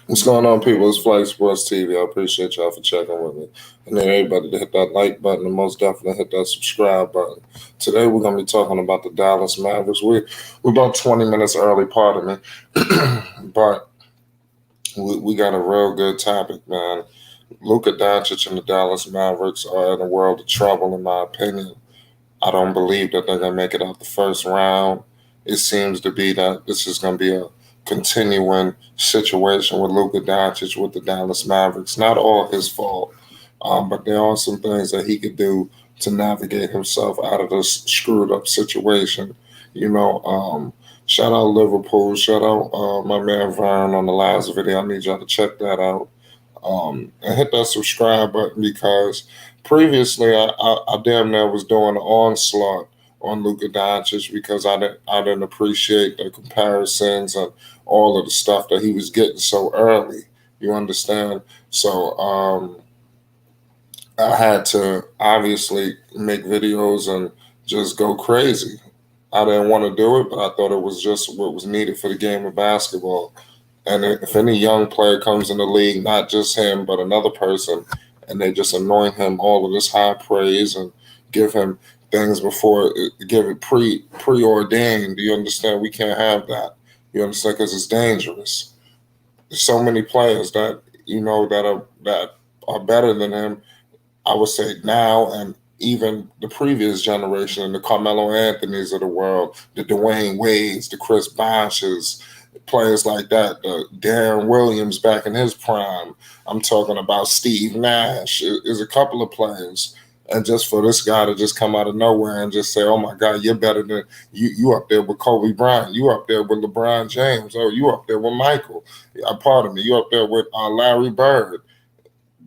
What's going on, people? It's Flight Sports TV. I appreciate y'all for checking with me. And then everybody to hit that like button and most definitely hit that subscribe button. Today we're going to be talking about the Dallas Mavericks. We're about 20 minutes early, pardon me. But we got a real good topic, man. Luka Doncic and the Dallas Mavericks are in a world of trouble, in my opinion. I don't believe that they're going to make it out the first round. It seems to be that this is going to be a continuing situation with Luka Doncic with the Dallas Mavericks. Not all his fault, but there are some things that he could do to navigate himself out of this screwed up situation. Shout out Liverpool. Shout out my man Vern on the last video. I need y'all to check that out. And hit that subscribe button because previously I damn near was doing an onslaught on Luka Doncic because I didn't appreciate the comparisons and all of the stuff that he was getting so early. You understand? So I had to obviously make videos and just go crazy. I didn't want to do it, but I thought it was just what was needed for the game of basketball. And if any young player comes in the league, not just him, but another person, and they just anoint him all of this high praise and give him things before, give it preordained. Do you understand? We can't have that. You understand? Because it's dangerous. There's so many players that that are better than him. I would say now and even the previous generation, the Carmelo Anthonys of the world, the Dwayne Wades, the Chris Boshes, players like that, Darren Williams back in his prime. I'm talking about Steve Nash. Is a couple of players. And just for this guy to just come out of nowhere and just say, "Oh my God, you're better than you up there with Kobe Bryant. You up there with LeBron James. Oh, you up there with Michael. Pardon me. You up there with Larry Bird."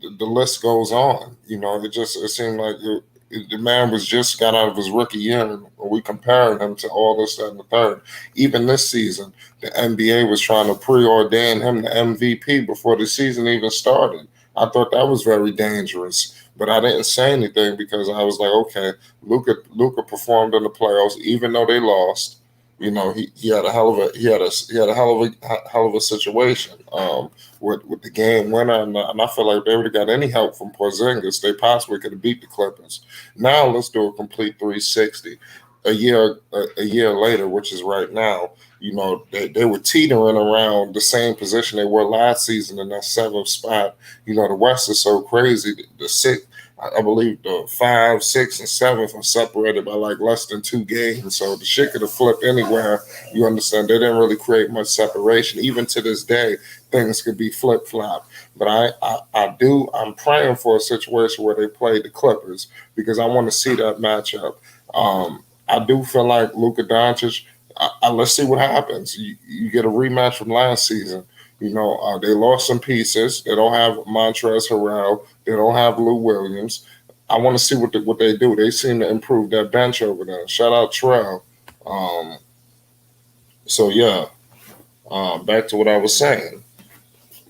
The list goes on. It seemed like the man was just got out of his rookie year, and we comparing him to all this, that, and the third. Even this season, the NBA was trying to preordain him the MVP before the season even started. I thought that was very dangerous, but I didn't say anything because I was like, okay, Luka performed in the playoffs, even though they lost. He had a hell of a hell of a situation with the game winner, and I feel like if they would have got any help from Porzingis, they possibly could have beat the Clippers. Now let's do a complete 360. A year later, which is right now, they were teetering around the same position they were last season in that seventh spot. The West is so crazy. The six, I believe the 5, 6, and 7th are separated by like less than 2 games. So the shit could have flipped anywhere. You understand? They didn't really create much separation. Even to this day, things could be flip flop. But I'm praying for a situation where they play the Clippers because I want to see that matchup. I do feel like Luka Doncic. Let's see what happens. You get a rematch from last season. They lost some pieces. They don't have Montrezl Harrell. They don't have Lou Williams. I want to see what they do. They seem to improve their bench over there. Shout out Terrell. Um, so yeah, back to what I was saying.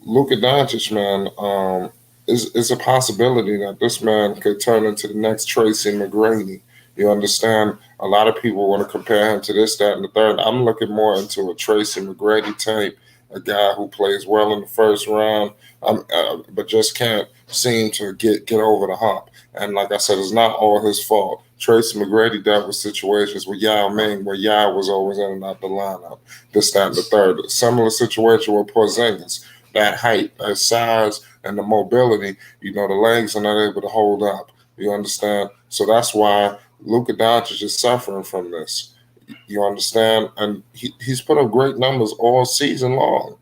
Luka Doncic, man, is a possibility that this man could turn into the next Tracy McGrady. You understand? A lot of people want to compare him to this, that, and the third. I'm looking more into a Tracy McGrady type, a guy who plays well in the first round, but just can't seem to get over the hump. And like I said, it's not all his fault. Tracy McGrady dealt with situations with Yao Ming where Yao was always in and out the lineup, this, that, and the third. A similar situation with Porzingis. That height, that size, and the mobility, the legs are not able to hold up. You understand? So that's why Luka Doncic is suffering from this. You understand? And he's put up great numbers all season long.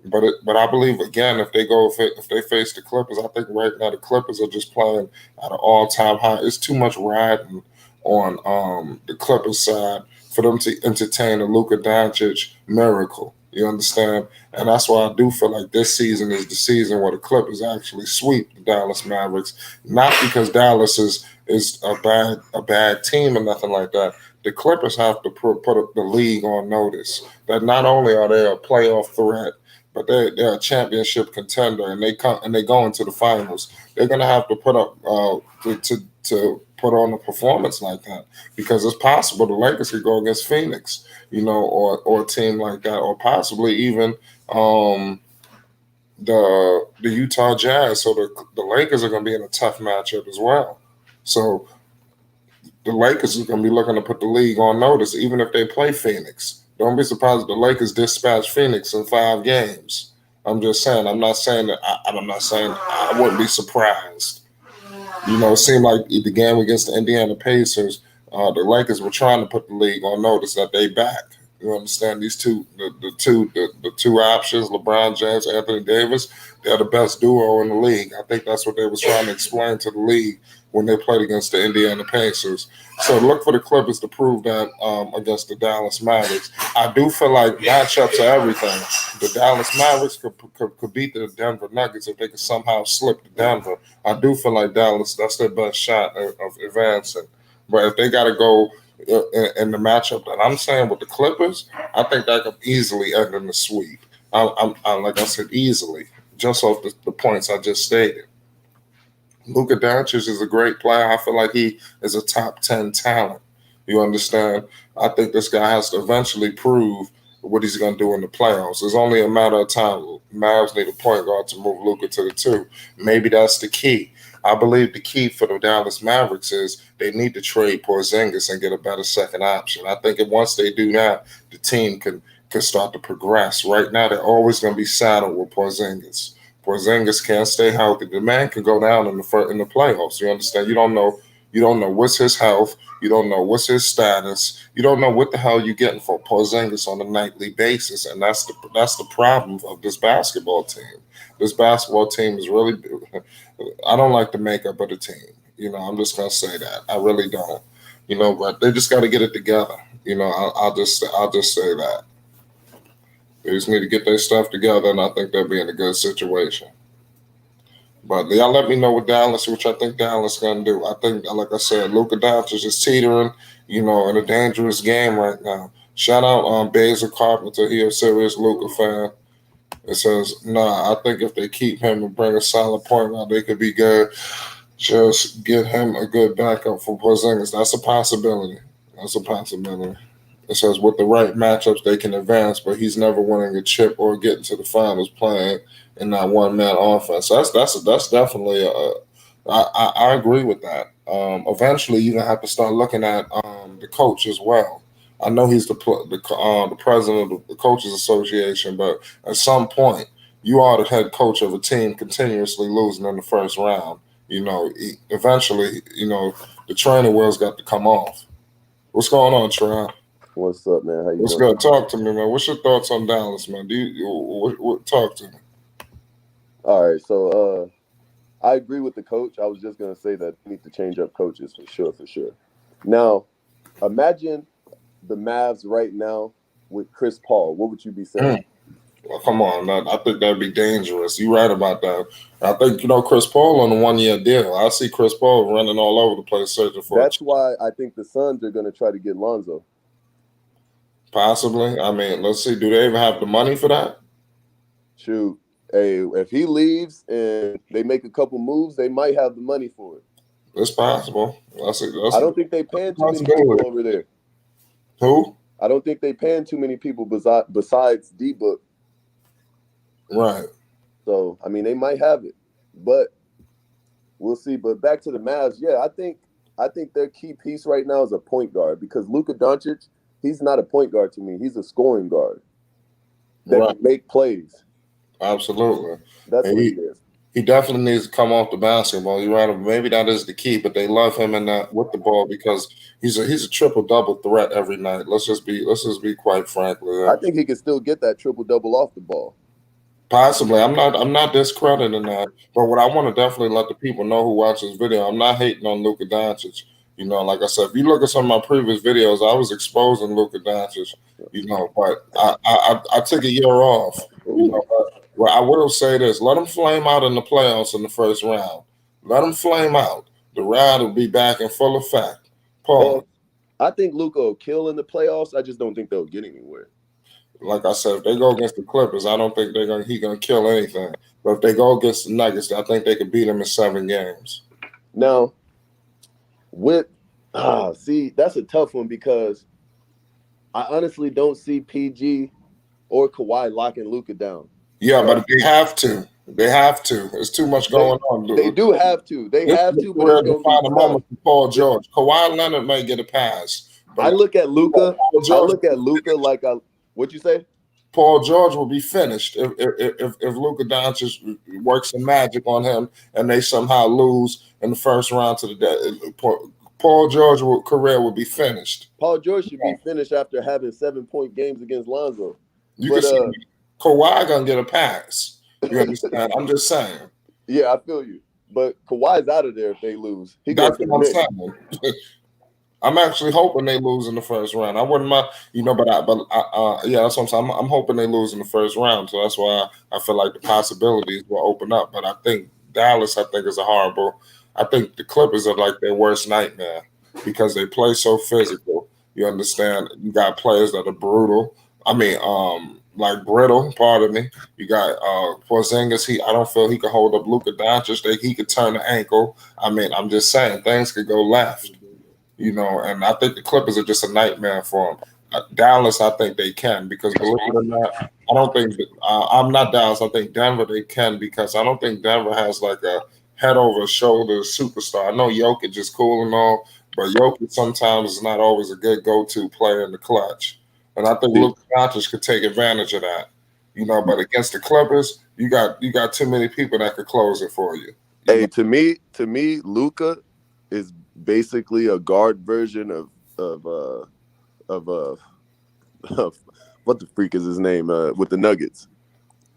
But I believe again if they face the Clippers, I think right now the Clippers are just playing at an all time high. It's too much riding on the Clippers side for them to entertain a Luka Doncic miracle. You understand? And that's why I do feel like this season is the season where the Clippers actually sweep the Dallas Mavericks. Not because Dallas is a bad team or nothing like that. The Clippers have to put up the league on notice that not only are they a playoff threat, but they're a championship contender, and they go into the finals. They're gonna have to put up to put on a performance like that because it's possible the Lakers could go against Phoenix, or a team like that, or possibly even um, the Utah Jazz. So the Lakers are going to be in a tough matchup as well. So the Lakers are going to be looking to put the league on notice, even if they play Phoenix. Don't be surprised if the Lakers dispatch Phoenix in 5 games. I'm just saying. I'm not saying that. I'm not saying I wouldn't be surprised. It seemed like the game against the Indiana Pacers, the Lakers were trying to put the league on notice that they back. You understand these the two options, LeBron James, Anthony Davis, they're the best duo in the league. I think that's what they was trying to explain to the league when they played against the Indiana Pacers. So look for the Clippers to prove that against the Dallas Mavericks. I do feel like matchups are everything. The Dallas Mavericks could beat the Denver Nuggets if they could somehow slip to Denver. I do feel like Dallas, that's their best shot of advancing. But if they got to go in the matchup that I'm saying with the Clippers, I think that could easily end in the sweep. Like I said, easily, just off the points I just stated. Luka Doncic is a great player. I feel like he is a top 10 talent. You understand? I think this guy has to eventually prove what he's going to do in the playoffs. It's only a matter of time. Mavs need a point guard to move Luka to the 2. Maybe that's the key. I believe the key for the Dallas Mavericks is they need to trade Porzingis and get a better second option. I think once they do that, the team can start to progress. Right now, they're always going to be saddled with Porzingis. Porzingis can't stay healthy. The man can go down in the playoffs. You understand? You don't know. You don't know what's his health. You don't know what's his status. You don't know what the hell you're getting for Porzingis on a nightly basis, and that's the problem of this basketball team. This basketball team is really. I don't like the makeup of the team. I'm just gonna say that. I really don't. But they just got to get it together. I'll just say that. They just need to get their stuff together, and I think they'll be in a good situation. But y'all let me know what Dallas, which I think Dallas going to do. I think, like I said, Luka Doncic is teetering, in a dangerous game right now. Shout out Basil Carpenter. He a serious Luka fan. It says, nah, I think if they keep him and bring a solid point guard, they could be good. Just get him a good backup for Porzingis. That's a possibility. That's a possibility. It says with the right matchups they can advance, but he's never winning a chip or getting to the finals playing in that one man offense. So that's definitely I agree with that. Eventually, you're gonna have to start looking at the coach as well. I know he's the president of the coaches association, but at some point, you are the head coach of a team continuously losing in the first round. Eventually, the training wheels got to come off. What's going on, Trey? What's up, man? How you What's doing? good? Talk to me, man. What's your thoughts on Dallas, man? Talk to me? All right, so I agree with the coach. I was just gonna say that we need to change up coaches for sure, for sure. Now, imagine the Mavs right now with Chris Paul. What would you be saying? Well, come on, I think that'd be dangerous. You're right about that. I think Chris Paul on a 1-year deal. I see Chris Paul running all over the place searching for. That's why I think the Suns are gonna try to get Lonzo. Possibly. I mean, let's see. Do they even have the money for that? Shoot, hey, if he leaves and they make a couple moves, they might have the money for it. It's possible. I don't think they paying too many people over there. Who? I don't think they paying too many people besides D-Book. Right. So, I mean, they might have it, but we'll see. But back to the Mavs, yeah, I think their key piece right now is a point guard because Luka Doncic, he's not a point guard to me. He's a scoring guard that can make plays. Absolutely. That's what he is. He definitely needs to come off the basketball. You're right. Maybe that is the key, but they love him in that with the ball because he's a triple double threat every night. Let's just be quite frankly. I think he can still get that triple double off the ball. Possibly. I'm not discrediting that. But what I want to definitely let the people know who watch this video, I'm not hating on Luka Doncic. Like I said, if you look at some of my previous videos, I was exposing Luka Doncic, but I took a year off. Well, I will say this: let him flame out in the playoffs in the first round. Let him flame out. The ride will be back in full effect. Paul, I think Luka will kill in the playoffs. I just don't think they'll get anywhere. Like I said, if they go against the Clippers, I don't think he's gonna kill anything. But if they go against the Nuggets, I think they could beat them in 7 games. Now, see, that's a tough one because I honestly don't see PG or Kawhi locking Luka down. Yeah, but they have to. They have to. There's too much going on, dude. They do have to. They have to, but it's going to be a moment for Paul George. Kawhi Leonard may get a pass. I look at Luka. Like what you say? Paul George will be finished if Luka Doncic works some magic on him and they somehow lose in the first round to the day. Paul George's career will be finished. Paul George should be finished after having 7-point games against Lonzo. You can see Kawhi gonna get a pass. You understand? I'm just saying. Yeah, I feel you. But Kawhi's out of there if they lose. That's what I'm saying. I'm actually hoping they lose in the first round. I wouldn't mind, but yeah, that's what I'm saying. I'm hoping they lose in the first round. So that's why I feel like the possibilities will open up. But I think Dallas, is a horrible. I think the Clippers are like their worst nightmare because they play so physical. You understand? You got players that are brutal. Like brittle. Pardon me. You got Porzingis. I don't feel he could hold up Luka Doncic. He could turn the ankle. I'm just saying things could go left. And I think the Clippers are just a nightmare for them. Dallas, I think they can because believe it or not, I don't think I'm not Dallas. I think Denver they can because I don't think Denver has like a head over shoulder superstar. I know Jokic is cool and all, but Jokic sometimes is not always a good go-to player in the clutch. And I think Luka Doncic could take advantage of that. But against the Clippers, you got too many people that could close it for you. Hey, to me, Luka is basically a guard version of what the freak is his name with the Nuggets.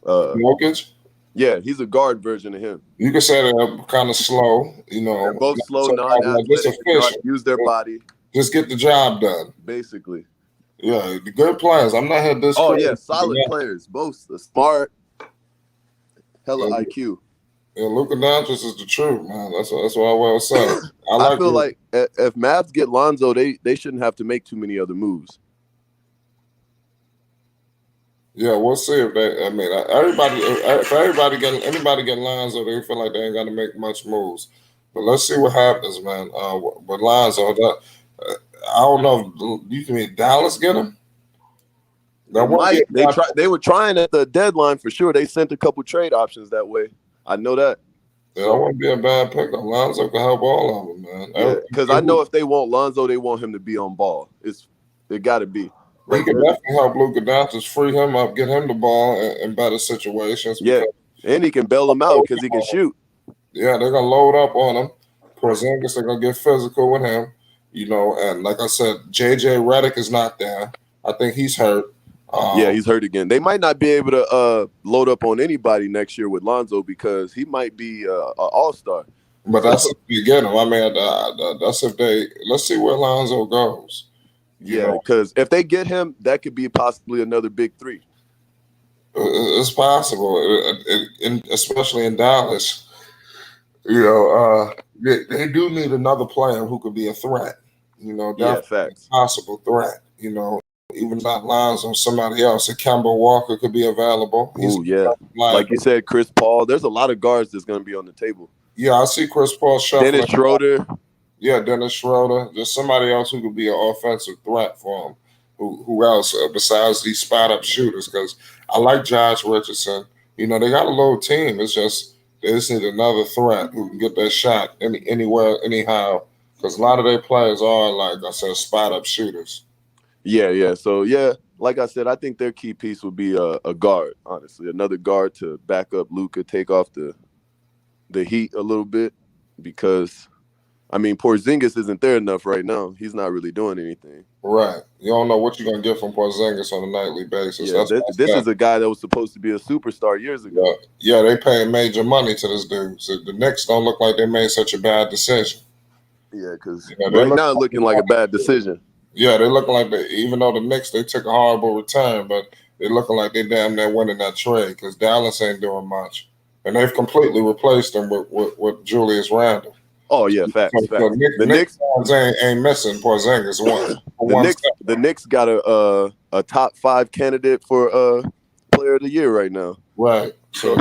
Jokic? Yeah, he's a guard version of him. You can say they're kind of slow, They're both slow, non-athletic, use their body. Just get the job done. Basically. Yeah, the good players. I'm not here this. Oh yeah, solid players. Both smart, hella IQ. Yeah, Luka Doncic is the truth, man. That's what I will say. I feel like if Mavs get Lonzo, they shouldn't have to make too many other moves. Yeah, we'll see if they. If anybody get Lonzo, they feel like they ain't got to make much moves. But let's see what happens, man. With Lonzo, I don't know. If you can Dallas get him. They were trying at the deadline for sure. They sent a couple trade options that way. I know that. Yeah, that wouldn't be a bad pick. Lonzo can help all of them, man. Yeah, because I know if they want Lonzo, they want him to be on ball. It got to be. He can definitely help Luka Doncic, free him up, get him the ball in better situations. Yeah, and he can bail him out because he can shoot. Yeah, they're going to load up on him. Porzingis, they're going to get physical with him. And like I said, J.J. Redick is not there. I think he's hurt. Yeah, he's hurt again. They might not be able to load up on anybody next year with Lonzo because he might be an all-star. But that's if you get him. That's if they – let's see where Lonzo goes. Yeah, because if they get him, that could be possibly another big three. It's possible, especially in Dallas. They do need another player who could be a threat. Facts. Possible threat. Even not Lonzo, somebody else. Kemba Walker could be available. Like you said, Chris Paul. There's a lot of guards that's going to be on the table. Yeah, I see Chris Paul shuffling. Dennis Schroeder. Yeah, Dennis Schroeder. Just somebody else who could be an offensive threat for him. Who else besides these spot-up shooters? Because I like Josh Richardson. They got a little team. It's just they just need another threat who can get that shot anywhere, anyhow. Because a lot of their players are, like I said, spot-up shooters. Yeah. So, like I said, I think their key piece would be a guard, honestly. Another guard to back up Luka, take off the heat a little bit because – Porzingis isn't there enough right now. He's not really doing anything. Right. You don't know what you're going to get from Porzingis on a nightly basis. Yeah, this is a guy that was supposed to be a superstar years ago. Yeah, they paying major money to this dude. So the Knicks don't look like they made such a bad decision. Yeah, because right now it's looking like a bad decision. Yeah, they're looking like even though the Knicks, they took a horrible return, but they're looking like they damn near winning that trade because Dallas ain't doing much. And they've completely replaced them with Julius Randle. Oh yeah, facts. The Knicks ain't missing Porzingis the Knicks got a top 5 candidate for player of the year right now. Right. So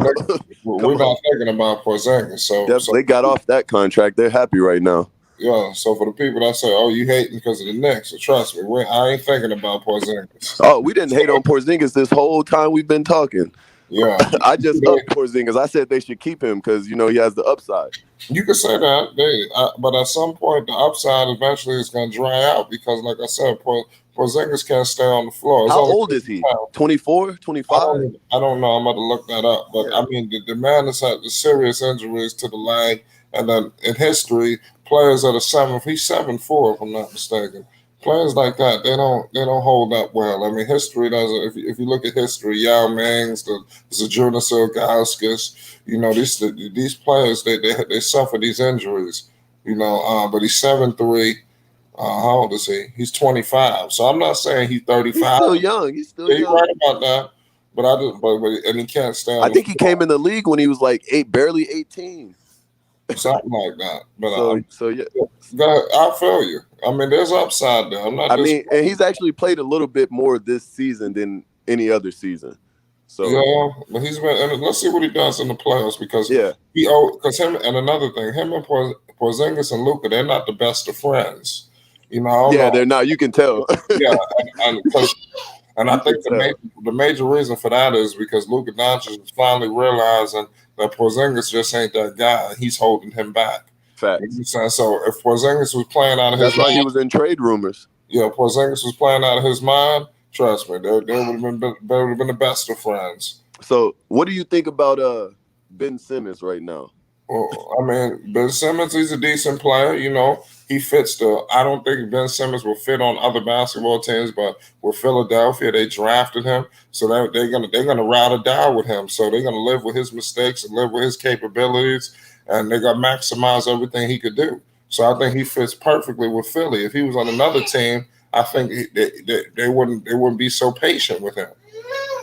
we're not thinking about Porzingis. So they got off that contract. They're happy right now. Yeah, so for the people that say, "Oh, you hating because of the Knicks," so trust me, I ain't thinking about Porzingis. Oh, we didn't hate on Porzingis this whole time we've been talking. Yeah, I just upped Porzingis. I said they should keep him because he has the upside. you could say that, but at some point the upside eventually is going to dry out because, like I said, Porzingis can't stay on the floor. It's How only old is he? 24, 25? I don't know. I'm about to look that up, but Yeah. I mean, the man has had the serious injuries to the leg, and then in history, players that are he's 7'4", if I'm not mistaken. Players like that, they don't hold up well. I mean, history doesn't. If you look at history, Yao Ming's, the Zydrunas Ilgauskas, these players they suffer these injuries. But he's 7'3". How old is he? He's 25. So I'm not saying he's He's 35. still young. He's still Yeah, you're young. right about that. But I just, but and he can't stay on I the think he floor, came in the league when he was like barely 18. something like that. But So yeah. I feel you. I mean, there's upside there. I'm not I just mean, and he's actually played a little bit more this season than any other season. So yeah, but he's been. And let's see what he does in the playoffs because yeah. because him and another thing, him and Porzingis and Luka, they're not the best of friends. I don't Yeah, know. they're not. You can tell. Yeah, and I You think can tell. the major reason for that is because Luka Doncic is finally realizing that Porzingis just ain't that guy. He's holding him back. You know what Facts. I'm saying? So if Porzingis was playing out of his That's why he mind, was in trade rumors. yeah, Porzingis was playing out of his mind. Trust me, they would have been the best of friends. So what do you think about Ben Simmons right now? Well, I mean, Ben Simmons, he's a decent player. He fits I don't think Ben Simmons will fit on other basketball teams, but with Philadelphia, they drafted him, so they're gonna ride or die with him. So they're gonna live with his mistakes and live with his capabilities, and they're gonna maximize everything he could do. So I think he fits perfectly with Philly. If he was on another team, I think they wouldn't be so patient with him.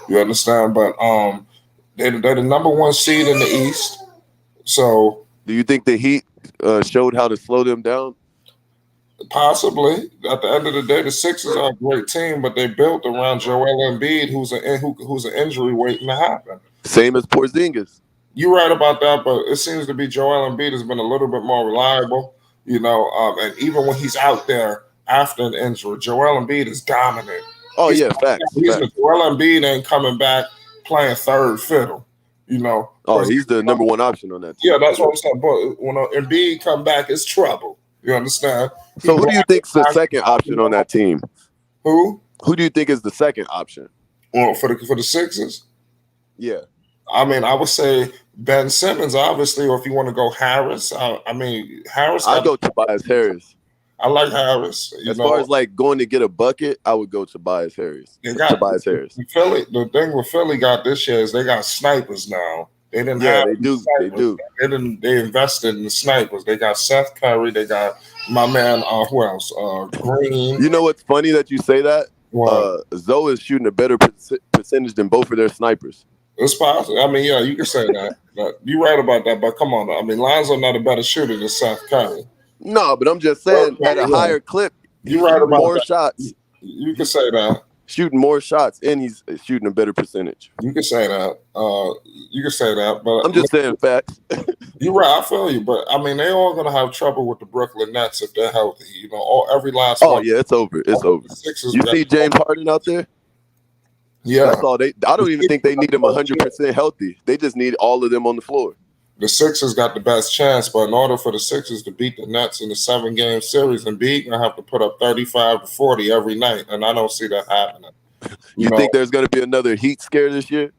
You understand? But they're the number one seed in the East. So Do you think the Heat showed how to slow them down? possibly at the end of the day, the Sixers are a great team, but they built around Joel Embiid, who's an injury waiting to happen. Same as Porzingis. You're right about that, but it seems to be Joel Embiid has been a little bit more reliable. And even when he's out there after an injury, Joel Embiid is dominant. Oh He's, yeah, facts. Joel Embiid ain't coming back playing third fiddle. Oh, he's the number one option on that team. Yeah, that's what I'm saying. But when Embiid come back, it's trouble. You understand? So who do you think's the second option on that team? Who? Who do you think is the second option? Well, for the Sixers, Yeah. I mean, I would say Ben Simmons, obviously, or if you want to go Harris. I mean, Harris. I'd go Tobias Harris. I like Harris. As far as like going to get a bucket, I would go Tobias Harris. Tobias Harris. Philly. The thing with Philly got this year is they got snipers now. They didn't have. They do. Snipers. They do. They invested in the snipers. They got Seth Curry. They got my man. Who else? Green. You know what's funny that you say that? Zoe is shooting a better percentage than both of their snipers. It's possible. I mean, yeah, you can say that. You're right about that. But come on, I mean, Lonzo not a better shooter than Seth Curry. No, but I'm just saying at a higher clip, you're right about more that. shots. You can say that. Shooting more shots, and he's shooting a better percentage. You can say that. You can say that. But I'm just saying facts. You're right. I feel you. But I mean, they're all gonna have trouble with the Brooklyn Nets if they're healthy. Every last one. Oh yeah, it's over. It's over. You see James Harden out there? Yeah. That's all I don't even think they need him 100% healthy. They just need all of them on the floor. The Sixers got the best chance, but in order for the Sixers to beat the Nets in the 7-game series, Embiid gonna have to put up 35 to 40 every night, and I don't see that happening. You think there's gonna be another Heat scare this year?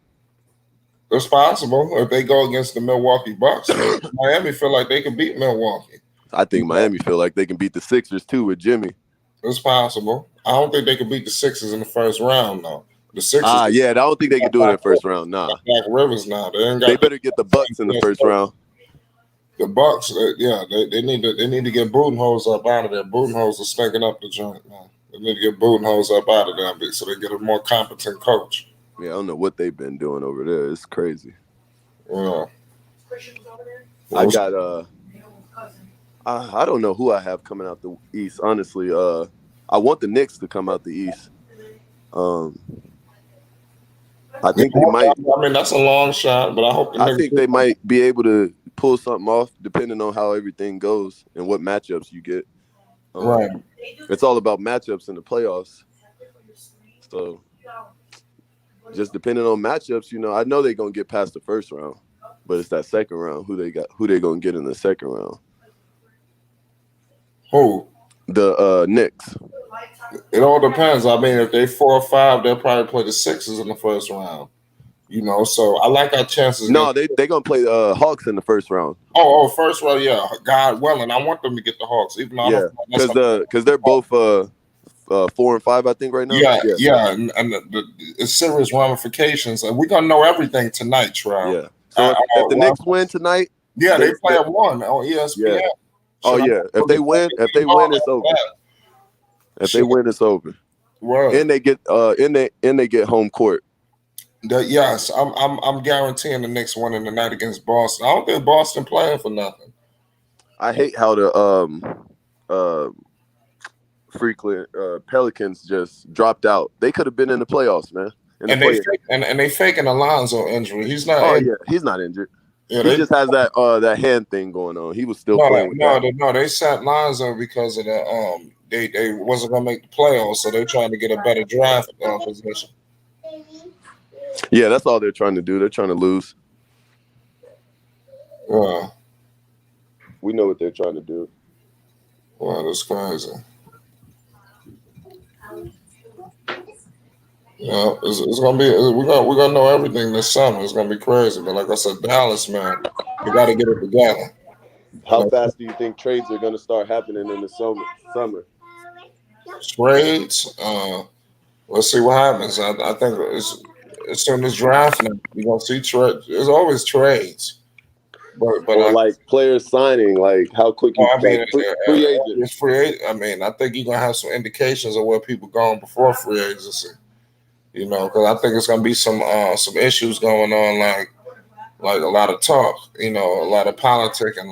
It's possible if they go against the Milwaukee Bucks. Miami feel like they can beat Milwaukee. I think Miami feel like they can beat the Sixers too with Jimmy. It's possible. I don't think they can beat the Sixers in the first round though. The Sixers. Yeah, I don't think they can do it in the first round. Nah. Black Rivers now. They better get the Bucks in the first round. The Bucks, they need to get Budenholzer up out of there. Budenholzer stinking up the joint now. They need to get Budenholzer up out of there so they get a more competent coach. Yeah, I don't know what they've been doing over there. It's crazy. Yeah. I got I don't know who I have coming out the East. Honestly, I want the Knicks to come out the East. I think they might. I mean, that's a long shot, but I hope. I think they might be able to pull something off depending on how everything goes and what matchups you get. Right. It's all about matchups in the playoffs. So just depending on matchups, I know they're gonna get past the first round, but it's that second round. Who they gonna get in the second round? Who? The Knicks. It all depends. I mean, if they 4 or 5, they'll probably play the Sixers in the first round. So I like our chances. No, they're gonna play the Hawks in the first round. Oh, first round, yeah. God willing, I want them to get the Hawks, even though I don't. Because they're both 4 and 5, I think, right now. Yeah, and it's serious ramifications, and we're gonna know everything tonight, Trout. Yeah. So if the Knicks win tonight, they play at 1 on ESPN. Yeah. Oh yeah, if they win, it's over. If they win, it's over. Right. And they get home court. Yes, I'm guaranteeing the Knicks winning tonight against Boston. I don't think Boston playing for nothing. I hate how the Pelicans just dropped out. They could have been in the playoffs, man. And they faking Alonzo injury. He's not. Oh yeah, he's not injured. Yeah, he just has that hand thing going on. He was still playing. They sat Lonzo because of the they wasn't gonna make the playoffs, so they're trying to get a better draft position. Yeah, that's all they're trying to do. They're trying to lose. Yeah. We know what they're trying to do. Wow, that's crazy. Yeah, it's gonna be. We're gonna know everything this summer. It's gonna be crazy. But like I said, Dallas, man, you got to get it together. How fast do you think trades are gonna start happening in the summer? Trades. Let's see what happens. I think as soon as drafting, you're gonna see trades. There's always trades. But like players signing, like how quick you free agent. It's free agent. I mean, I think you're gonna have some indications of where people going before free agency. Because I think it's gonna be some issues going on, like a lot of talk. A lot of politic and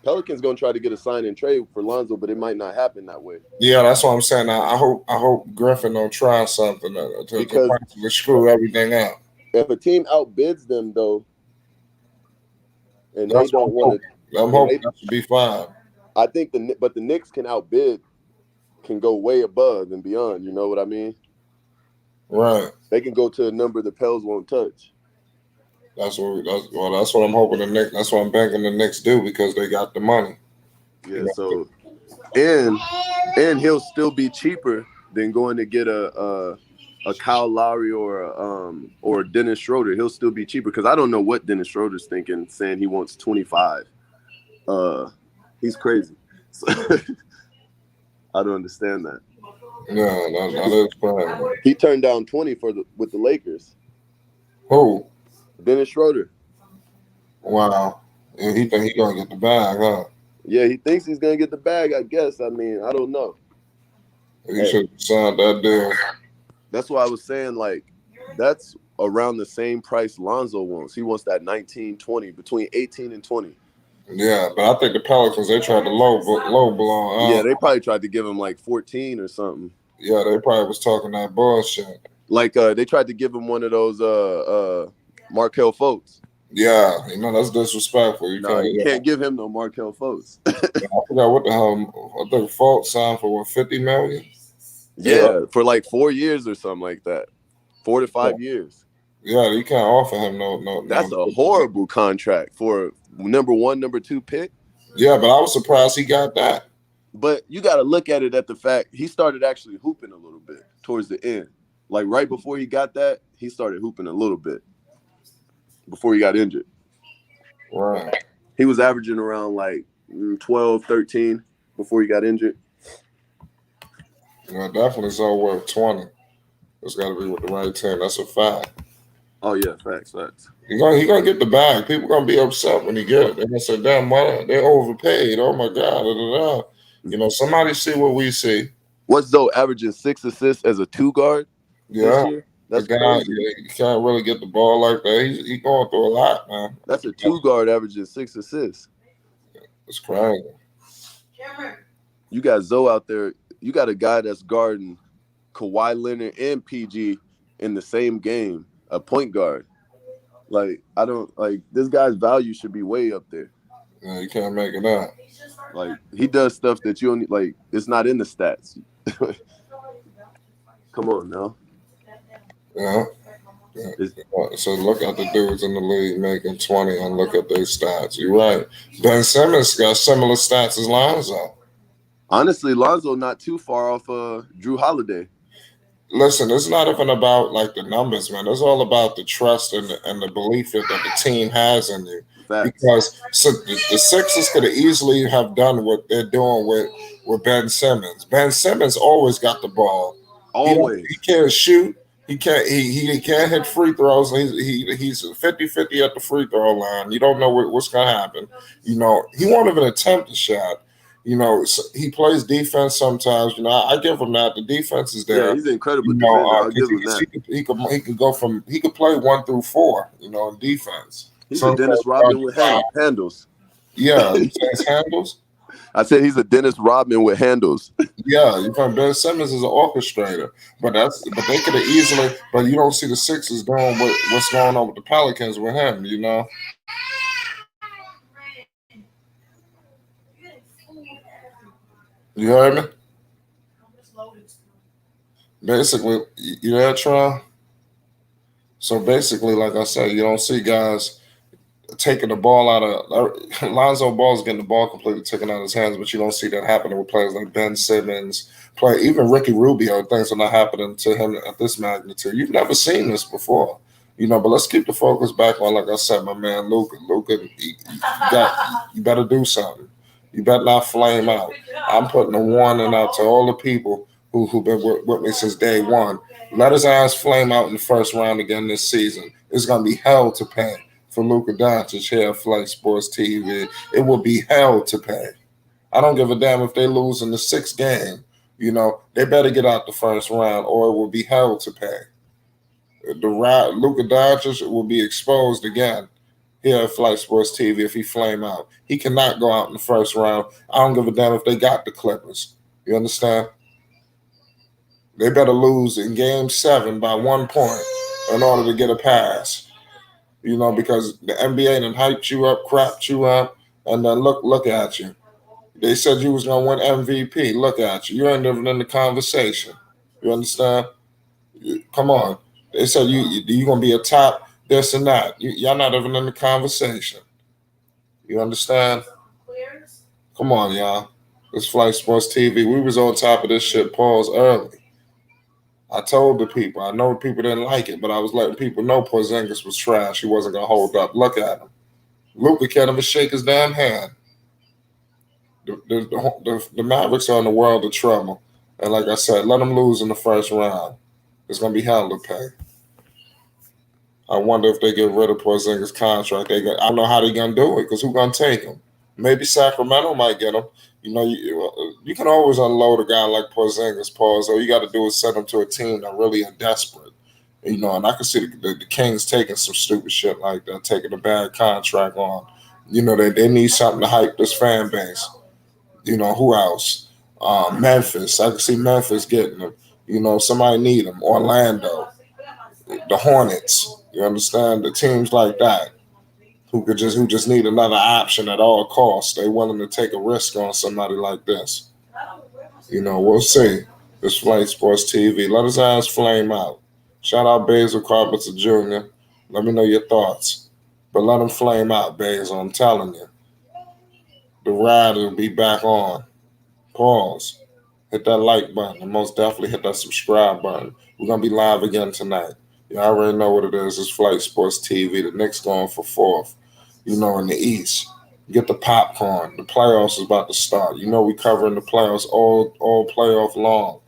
Pelicans gonna try to get a sign and trade for Lonzo, but it might not happen that way. Yeah, that's what I'm saying. I hope Griffin don't try something to screw everything up. If a team outbids them though, and they don't want to, I'm hoping that should be fine. I think the Knicks can go way above and beyond. You know what I mean? Right. They can go to a number the Pels won't touch. That's what I'm hoping the Knicks. That's what I'm banking the Knicks do because they got the money. Yeah. So, and he'll still be cheaper than going to get a Kyle Lowry or Dennis Schroeder. He'll still be cheaper because I don't know what Dennis Schroeder's thinking, saying he wants 25. He's crazy. So, I don't understand that. Yeah, that is crazy. He turned down 20 with the Lakers. Who? Dennis Schroeder. Wow. Yeah, he think he gonna get the bag, huh? Yeah, he thinks he's gonna get the bag, I guess. I mean, I don't know. He should have signed that deal. That's why I was saying, that's around the same price Lonzo wants. He wants that 19, 20, between 18 and 20. Yeah, but I think the Pelicans, they tried to low blow. Yeah, they probably tried to give him 14 or something. Yeah, they probably was talking that bullshit. They tried to give him one of those Markelle Fultz. Yeah, that's disrespectful. You can't give him no Markelle Fultz. I forgot what the hell. I think Fultz signed for $50 million. Yeah, for 4 years or something like that. 4 to 5 years. Yeah, you can't offer him no. That's a horrible contract for number 1, number 2 pick. Yeah, but I was surprised he got that. But you got to look at it at the fact he started actually hooping a little bit towards the end. Right before he got that, he started hooping a little bit before he got injured. Right. He was averaging around 12, 13 before he got injured. Yeah, definitely so worth 20. It's got to be with the right team. That's a fact. Oh, yeah, facts. He gonna get the bag. People gonna be upset when he get it. They're gonna say, "Damn, why they overpaid? Oh my God!" Somebody see what we see. What's Zoe averaging 6 assists as a 2 guard? Yeah, that's crazy. You can't really get the ball like that. He's going through a lot, man. That's a 2 guard averaging 6 assists. It's crazy. You got Zoe out there. You got a guy that's guarding Kawhi Leonard and PG in the same game, a point guard. Like, I don't like this guy's value should be way up there. Yeah, you can't make it up. Like, he does stuff that you don't like. It's not in the stats. Come on now. Yeah. So look at the dudes in the league making 20 and look at their stats. You're right. Ben Simmons got similar stats as Lonzo. Honestly, Lonzo not too far off Drew Holiday. Listen, it's not even about like the numbers, man. It's all about the trust and the belief that the team has in you. Facts. Because so the Sixers could have easily have done what they're doing with Ben Simmons. Ben Simmons always got the ball. Always. He can't shoot. He can't hit free throws. He's 50-50 at the free throw line. You don't know what's gonna happen. You know, he won't even attempt a shot. You know, he plays defense sometimes. You know, I give him that. The defense is there. Yeah, he's an incredible defender. I'll give him that. He could play 1 through 4. You know, in defense. He's a Dennis Rodman with handles. Yeah, he says handles. I said he's a Dennis Rodman with handles. Yeah, you know, Ben Simmons is an orchestrator, but they could have easily. But you don't see the Sixers doing what's going on with the Pelicans with him. You know. You heard me? Basically, you there, Tron? So basically, like I said, you don't see guys taking the ball out of Lonzo Ball's getting the ball completely taken out of his hands, but you don't see that happening with players like Ben Simmons, even Ricky Rubio. Things are not happening to him at this magnitude. You've never seen this before, you know. But let's keep the focus back on, like I said, my man Luka. Luka, you better do something. You better not flame out. I'm putting a warning out to all the people who've been with me since day one. Let his ass flame out in the first round again this season. It's gonna be hell to pay for Luka Doncic here at Flight Sports TV. It will be hell to pay. I don't give a damn if they lose in the 6th game. You know, they better get out the first round or it will be hell to pay. Luka Doncic will be exposed again here at Flight Sports TV if he flame out. He cannot go out in the first round. I don't give a damn if they got the Clippers. You understand? They better lose in game 7 by 1 point in order to get a pass. You know, because the NBA done hyped you up, crapped you up, and then look at you. They said you was gonna win MVP. Look at you. You ain't even in the conversation. You understand? Come on. They said you gonna be a top this and that. Y'all not even in the conversation. You understand? Come on, y'all. This Flight Sports TV. We was on top of this shit, pause early. I told the people. I know the people didn't like it, but I was letting people know Porzingis was trash. He wasn't gonna hold up. Look at him. Luka can't even shake his damn hand. The Mavericks are in the world of trouble, and like I said, let them lose in the first round. It's gonna be hell to pay. I wonder if they get rid of Porzingis' contract. I don't know how they're gonna do it because who's gonna take him? Maybe Sacramento might get him. You know, you can always unload a guy like Porzingis. All you got to do is send him to a team that really are desperate. You know, and I can see the Kings taking some stupid shit like that, taking a bad contract on. You know, they need something to hype this fan base. You know, who else? Memphis. I can see Memphis getting them. You know, somebody need them. Orlando. The Hornets. You understand? The teams like that. Who just need another option at all costs. They willing to take a risk on somebody like this. You know, we'll see. This Flight Sports TV. Let his eyes flame out. Shout out Basil Carpenter Jr. Let me know your thoughts. But let him flame out, Basil. I'm telling you. The ride will be back on. Pause. Hit that like button. And most definitely hit that subscribe button. We're going to be live again tonight. You already know what it is. It's Flight Sports TV. The Knicks going for 4th. You know, in the East. Get the popcorn. The playoffs is about to start. You know we covering the playoffs all playoff long.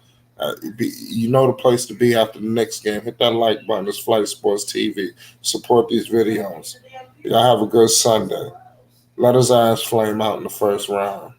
You know the place to be after the Knicks game. Hit that like button. It's Flight Sports TV. Support these videos. Y'all have a good Sunday. Let his eyes flame out in the first round.